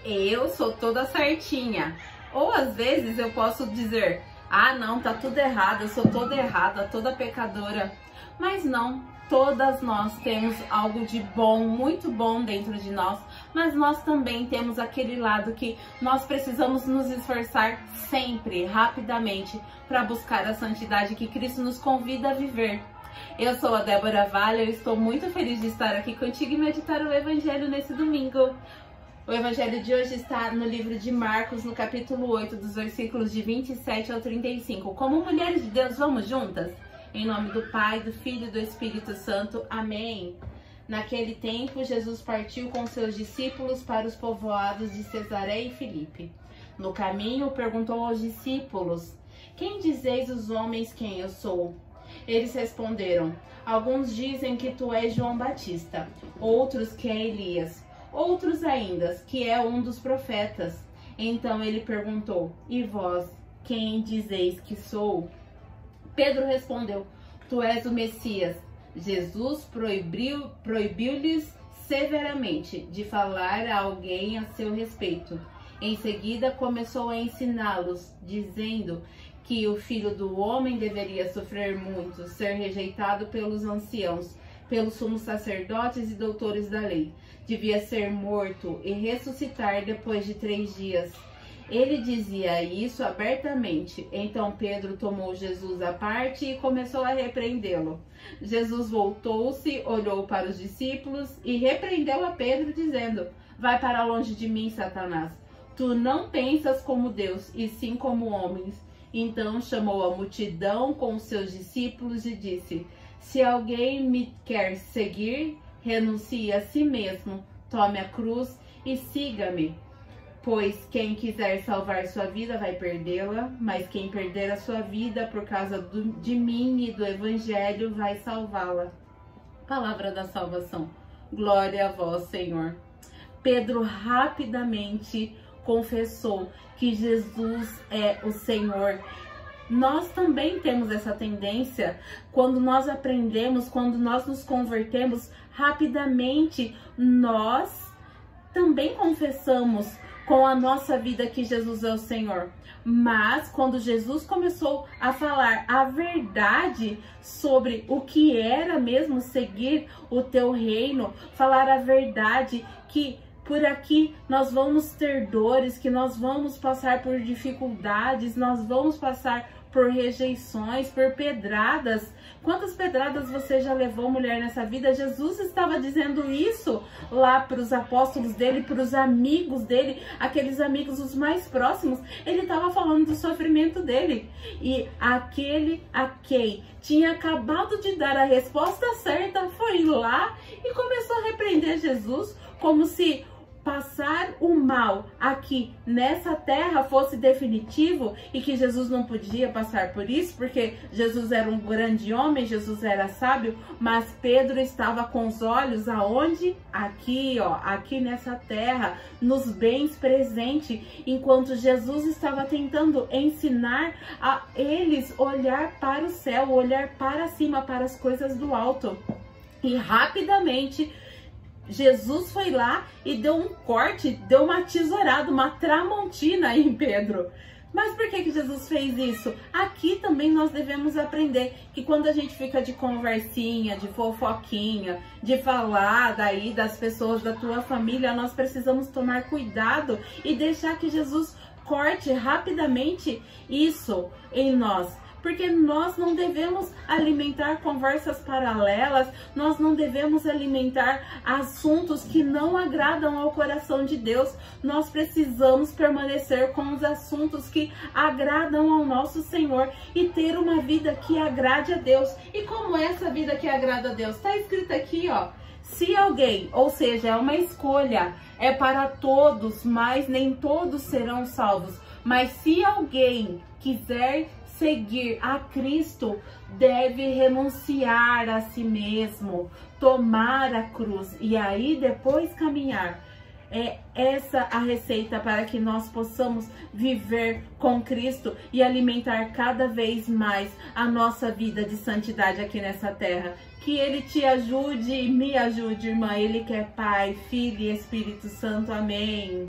eu sou toda certinha. Ou às vezes eu posso dizer, ah não, tá tudo errado, eu sou toda errada, toda pecadora. Mas não, todas nós temos algo de bom, muito bom dentro de nós, mas nós também temos aquele lado que nós precisamos nos esforçar sempre, rapidamente, para buscar a santidade que Cristo nos convida a viver. Eu sou a Débora Vale, eu estou muito feliz de estar aqui contigo e meditar o Evangelho nesse domingo. O Evangelho de hoje está no livro de Marcos, no capítulo 8, dos versículos de 27 ao 35. Como mulheres de Deus, vamos juntas? Em nome do Pai, do Filho e do Espírito Santo. Amém. Naquele tempo, Jesus partiu com seus discípulos para os povoados de Cesareia e Filipe. No caminho, perguntou aos discípulos, quem dizeis os homens quem eu sou? Eles responderam, alguns dizem que tu és João Batista, outros que é Elias, outros ainda que é um dos profetas. Então ele perguntou, e vós, quem dizeis que sou? Pedro respondeu, tu és o Messias. Jesus proibiu-lhes severamente de falar a alguém a seu respeito. Em seguida começou a ensiná-los, dizendo que o Filho do Homem deveria sofrer muito, ser rejeitado pelos anciãos, pelos sumos sacerdotes e doutores da lei. Devia ser morto e ressuscitar depois de 3 dias. Ele dizia isso abertamente. Então Pedro tomou Jesus à parte e começou a repreendê-lo. Jesus voltou-se, olhou para os discípulos e repreendeu a Pedro, dizendo, vai para longe de mim, Satanás. Tu não pensas como Deus, e sim como homens. Então chamou a multidão com os seus discípulos e disse, se alguém me quer seguir, renuncie a si mesmo, tome a cruz e siga-me. Pois quem quiser salvar sua vida vai perdê-la, mas quem perder a sua vida por causa de mim e do Evangelho vai salvá-la. Palavra da salvação. Glória a vós, Senhor. Pedro rapidamente confessou que Jesus é o Senhor. Nós também temos essa tendência, quando nós aprendemos, quando nós nos convertemos, rapidamente nós também confessamos com a nossa vida que Jesus é o Senhor. Mas quando Jesus começou a falar a verdade sobre o que era mesmo seguir o teu reino, falar a verdade que por aqui nós vamos ter dores, que nós vamos passar por dificuldades, nós vamos passar por rejeições, por pedradas. Quantas pedradas você já levou, mulher, nessa vida? Jesus estava dizendo isso lá para os apóstolos dele, para os amigos dele, aqueles amigos os mais próximos. Ele estava falando do sofrimento dele. E aquele a quem tinha acabado de dar a resposta certa foi lá e começou a repreender Jesus, como se passar o mal aqui nessa terra fosse definitivo e que Jesus não podia passar por isso, porque Jesus era um grande homem, Jesus era sábio, mas Pedro estava com os olhos aonde? Aqui, ó, aqui nessa terra, nos bens presentes, enquanto Jesus estava tentando ensinar a eles olhar para o céu, olhar para cima, para as coisas do alto. E rapidamente Jesus foi lá e deu um corte, deu uma tesourada, uma tramontina em Pedro. Mas por que Jesus fez isso? Aqui também nós devemos aprender que quando a gente fica de conversinha, de fofoquinha, de falar daí das pessoas da tua família, nós precisamos tomar cuidado e deixar que Jesus corte rapidamente isso em nós. Porque nós não devemos alimentar conversas paralelas, nós não devemos alimentar assuntos que não agradam ao coração de Deus. Nós precisamos permanecer com os assuntos que agradam ao nosso Senhor e ter uma vida que agrade a Deus. E como é essa vida que agrada a Deus? Está escrito aqui, ó. Se alguém, ou seja, é uma escolha, é para todos, mas nem todos serão salvos. Mas se alguém quiser seguir a Cristo, deve renunciar a si mesmo, tomar a cruz e aí depois caminhar. É essa a receita para que nós possamos viver com Cristo e alimentar cada vez mais a nossa vida de santidade aqui nessa terra. Que Ele te ajude e me ajude, irmã. Ele que é Pai, Filho e Espírito Santo. Amém.